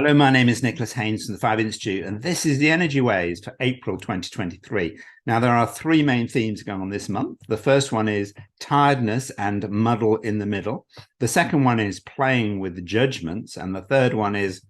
Hello, my name is Nicholas Haines from the Five Institute, and this is the Energy Waves for April 2023. Now, there are three main themes going on this month. The first one is tiredness and muddle in the middle. The second one is playing with judgments. And the third one is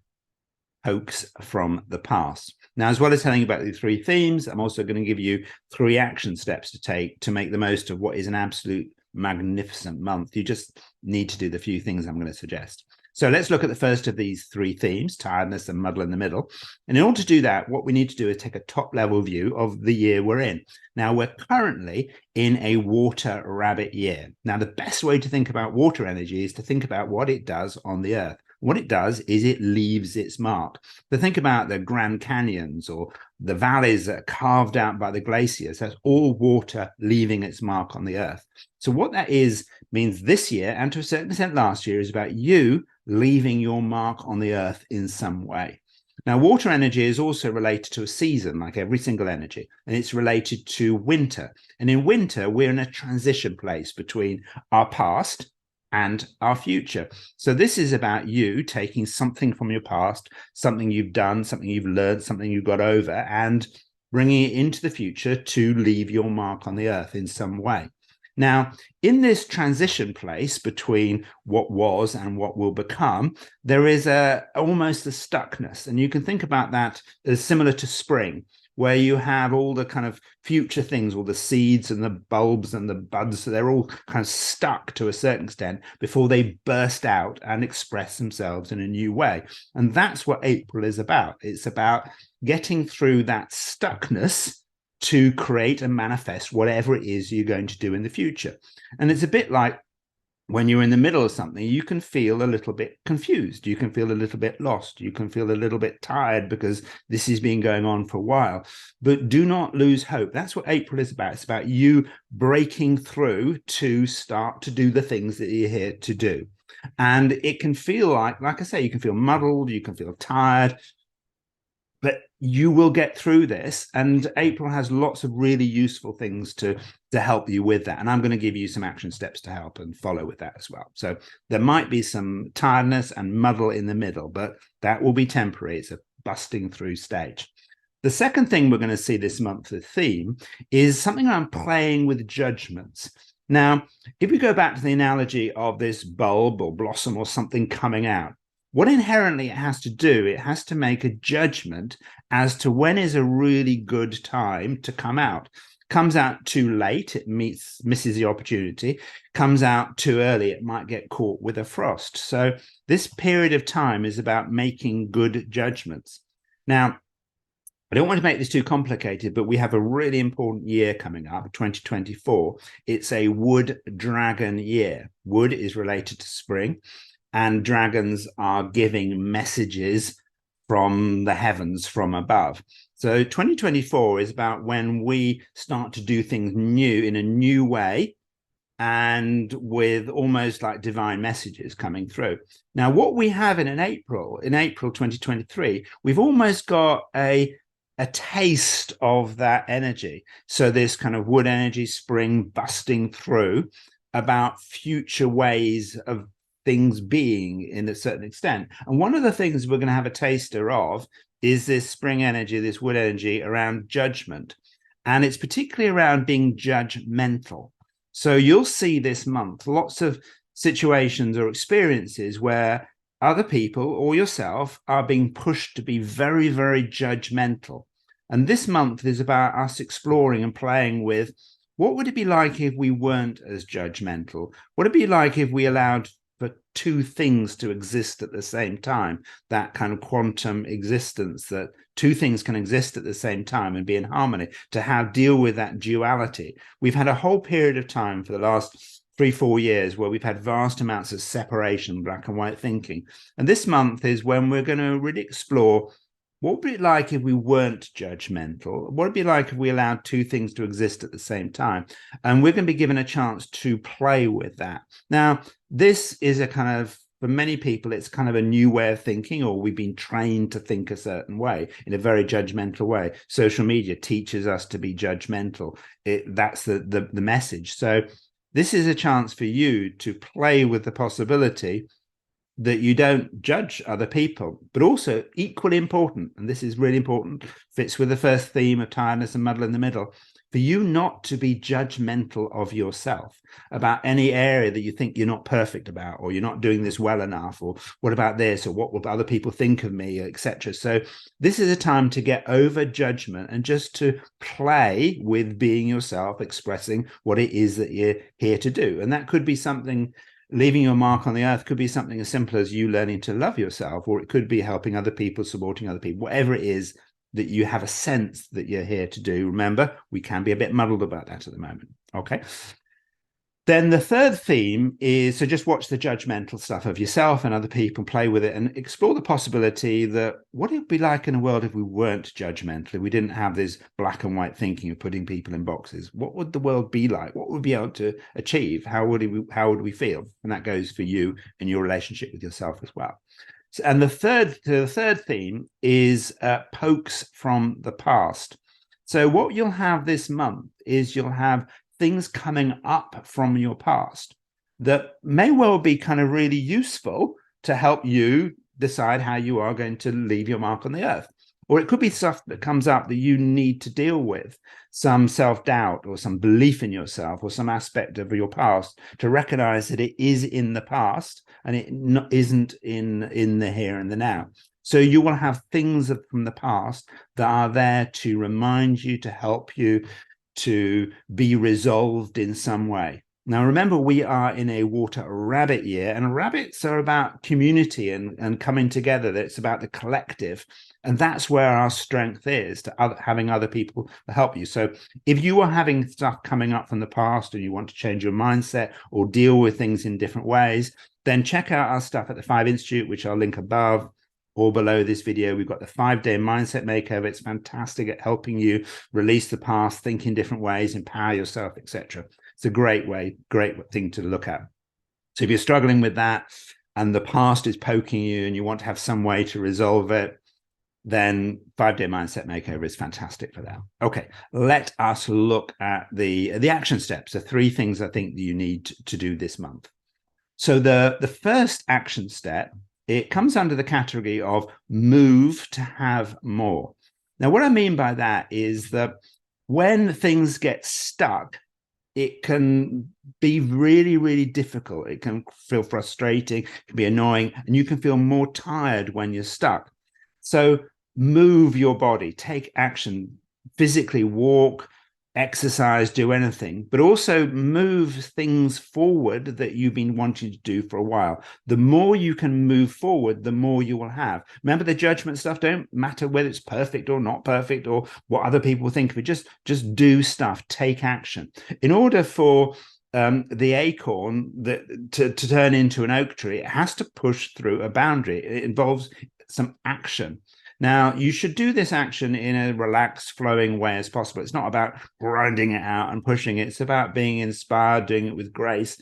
hoax from the past. Now, as well as telling you about the three themes, I'm also going to give you three action steps to take to make the most of what is an absolute magnificent month. You just need to do the few things I'm going to suggest. So let's look at the first of these three themes, tiredness and muddle in the middle. And in order to do that, what we need to do is take a top level view of the year we're in. Now, we're currently in a water rabbit year. Now, the best way to think about water energy is to think about what it does on the earth. What it does is it leaves its mark. So think about the Grand Canyons or the valleys that are carved out by the glaciers. That's all water leaving its mark on the earth. So what that is means this year, and to a certain extent last year, is about you leaving your mark on the earth in some way. Now, water energy is also related to a season, like every single energy, and it's related to winter. And in winter, we're in a transition place between our past and our future. So this is about you taking something from your past, something you've done, something you've learned, something you got over, and bringing it into the future to leave your mark on the earth in some way. Now, in this transition place between what was and what will become, there is almost a stuckness. And you can think about that as similar to spring, where you have all the kind of future things, all the seeds and the bulbs and the buds, so they're all kind of stuck to a certain extent before they burst out and express themselves in a new way. And that's what April is about. It's about getting through that stuckness to create and manifest whatever it is you're going to do in the future. And it's a bit like when you're in the middle of something, you can feel a little bit confused. You can feel a little bit lost. You can feel a little bit tired because this has been going on for a while. But do not lose hope. That's what April is about. It's about you breaking through to start to do the things that you're here to do. And it can feel like I say, you can feel muddled, you can feel tired, but you will get through this. And April has lots of really useful things to help you with that. And I'm going to give you some action steps to help and follow with that as well. So there might be some tiredness and muddle in the middle, but that will be temporary. It's a busting through stage. The second thing we're going to see this month, the theme, is something around playing with judgments. Now, if we go back to the analogy of this bulb or blossom or something coming out, what inherently it has to do, it has to make a judgment as to when is a really good time to come out. Comes out too late, it misses the opportunity. Comes out too early, it might get caught with a frost. So this period of time is about making good judgments. Now, I don't want to make this too complicated, but we have a really important year coming up, 2024. It's a wood dragon year. Wood is related to spring, and dragons are giving messages from the heavens from above. So 2024 is about when we start to do things new in a new way and with almost like divine messages coming through. Now, what we have in April 2023, we've almost got a taste of that energy. So this kind of wood energy, spring busting through about future ways of things being in a certain extent. And one of the things we're going to have a taster of is this spring energy, this wood energy around judgment. And it's particularly around being judgmental. So you'll see this month lots of situations or experiences where other people or yourself are being pushed to be very, very judgmental. And this month is about us exploring and playing with what would it be like if we weren't as judgmental? What would it be like if we allowed for two things to exist at the same time, that kind of quantum existence, that two things can exist at the same time and be in harmony, to deal with that duality. We've had a whole period of time for the last 3-4 years where we've had vast amounts of separation, black and white thinking. And this month is when we're going to really explore what would it be like if we weren't judgmental? What would it be like if we allowed two things to exist at the same time? And we're going to be given a chance to play with that. Now, this is a kind of, for many people, it's kind of a new way of thinking, or we've been trained to think a certain way, in a very judgmental way. Social media teaches us to be judgmental. That's the message. So this is a chance for you to play with the possibility that you don't judge other people, but also equally important, and this is really important, fits with the first theme of tiredness and muddle in the middle, for you not to be judgmental of yourself about any area that you think you're not perfect about, or you're not doing this well enough, or what about this, or what will other people think of me, etc. So this is a time to get over judgment and just to play with being yourself, expressing what it is that you're here to do. And that could be something, leaving your mark on the earth could be something as simple as you learning to love yourself, or it could be helping other people, supporting other people, whatever it is that you have a sense that you're here to do. Remember, we can be a bit muddled about that at the moment. Okay. Then the third theme is, so just watch the judgmental stuff of yourself and other people, play with it, and explore the possibility that what it would be like in a world if we weren't judgmental, if we didn't have this black and white thinking of putting people in boxes. What would the world be like? What would we be able to achieve? How would we feel? And that goes for you and your relationship with yourself as well. And the third theme is pokes from the past. So what you'll have this month is you'll have things coming up from your past that may well be kind of really useful to help you decide how you are going to leave your mark on the earth. Or it could be stuff that comes up that you need to deal with, some self-doubt or some belief in yourself or some aspect of your past, to recognize that it is in the past and it isn't in the here and the now. So you will have things from the past that are there to remind you, to help you, to be resolved in some way. Now, remember, we are in a water rabbit year, and rabbits are about community and coming together. It's about the collective. And that's where our strength is, to having other people help you. So if you are having stuff coming up from the past and you want to change your mindset or deal with things in different ways, then check out our stuff at the 5 Institute, which I'll link above or below this video. We've got the 5-day mindset makeover. It's fantastic at helping you release the past, think in different ways, empower yourself, etc. It's a great thing to look at. So if you're struggling with that and the past is poking you and you want to have some way to resolve it, then 5-day mindset makeover is fantastic for that. Okay, let us look at the action steps, the 3 things I think that you need to do this month. So the first action step, it comes under the category of move to have more. Now, what I mean by that is that when things get stuck, it can be really, really difficult. It can feel frustrating, it can be annoying, and you can feel more tired when you're stuck. So move your body, take action, physically walk, exercise, do anything, but also move things forward that you've been wanting to do for a while. The more you can move forward, the more you will have. Remember, the judgment stuff don't matter whether it's perfect or not perfect or what other people think of it. Just do stuff, take action. In order for the acorn to turn into an oak tree, it has to push through a boundary. It involves some action. Now, you should do this action in a relaxed, flowing way as possible. It's not about grinding it out and pushing it. It's about being inspired, doing it with grace,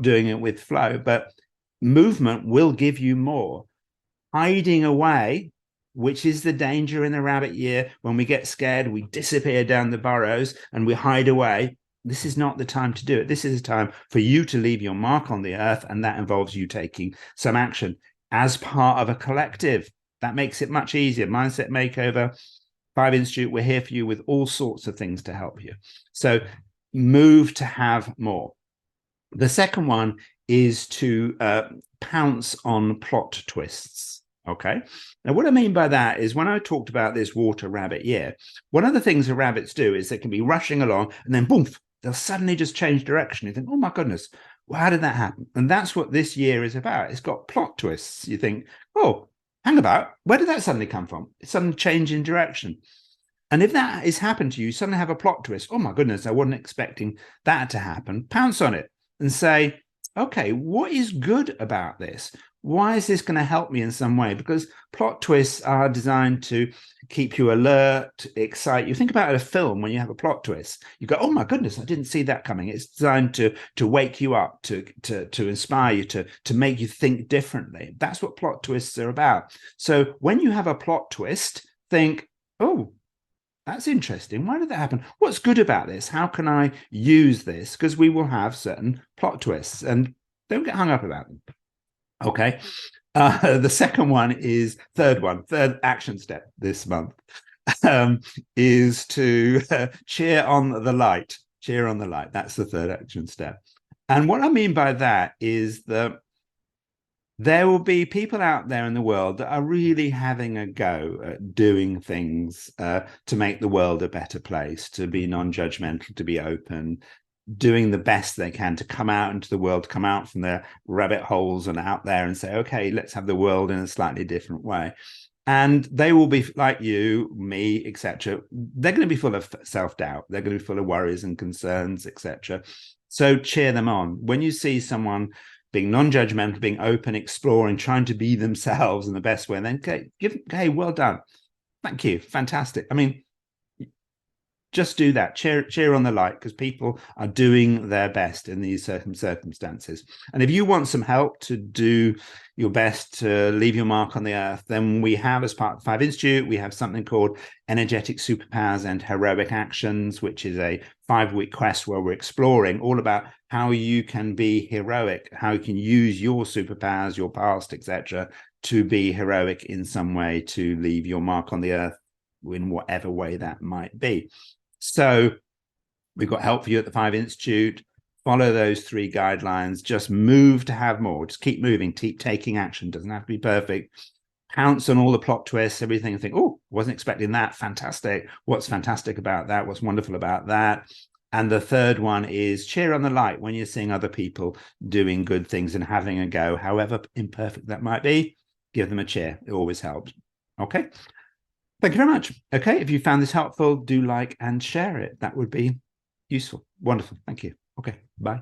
doing it with flow. But movement will give you more. Hiding away, which is the danger in the rabbit year. When we get scared, we disappear down the burrows and we hide away. This is not the time to do it. This is a time for you to leave your mark on the earth, and that involves you taking some action as part of a collective. That makes it much easier. Mindset Makeover, 5 Institute, we're here for you with all sorts of things to help you. So move to have more. The second one is to pounce on plot twists. Okay. Now, what I mean by that is when I talked about this water rabbit year, one of the things the rabbits do is they can be rushing along and then boom, they'll suddenly just change direction. You think, oh my goodness, well, how did that happen? And that's what this year is about. It's got plot twists. You think, oh, hang about, where did that suddenly come from? It's sudden change in direction. And if that has happened to you, you suddenly have a plot twist. Oh my goodness, I wasn't expecting that to happen. Pounce on it and say, okay, what is good about this? Why is this going to help me in some way? Because plot twists are designed to keep you alert, excite you. Think about a film when you have a plot twist. You go, oh my goodness, I didn't see that coming. It's designed to wake you up, to inspire you, to make you think differently. That's what plot twists are about. So when you have a plot twist, think, oh, that's interesting. Why did that happen? What's good about this? How can I use this? Because we will have certain plot twists, and don't get hung up about them. Okay. The second one is third action step this month, is to cheer on the light. Cheer on the light. That's the third action step. And what I mean by that is that there will be people out there in the world that are really having a go at doing things to make the world a better place, to be non-judgmental, to be open, doing the best they can to come out into the world, come out from their rabbit holes and out there and say, okay, let's have the world in a slightly different way. And they will be like you, me, etc. They're going to be full of self-doubt. They're going to be full of worries and concerns, etc. So cheer them on. When you see someone being non-judgmental, being open, exploring, trying to be themselves in the best way, and then hey, well done. Thank you. Fantastic. I mean, just do that. Cheer on the light, because people are doing their best in these certain circumstances. And if you want some help to do your best to leave your mark on the earth, then we have, as part of the Five Institute, we have something called Energetic Superpowers and Heroic Actions, which is a 5-week quest where we're exploring all about how you can be heroic, how you can use your superpowers, your past, etc., to be heroic in some way, to leave your mark on the earth in whatever way that might be. So we've got help for you at the Five Institute. Follow those 3 guidelines. Just move to have more. Just keep moving. Keep taking action. Doesn't have to be perfect. Pounce on all the plot twists, everything, and think, oh, wasn't expecting that. Fantastic. What's fantastic about that? What's wonderful about that? And the third one is cheer on the light when you're seeing other people doing good things and having a go, however imperfect that might be. Give them a cheer. It always helps. Okay. Thank you very much. Okay, if you found this helpful, do like and share it. That would be useful. Wonderful. Thank you. Okay, bye.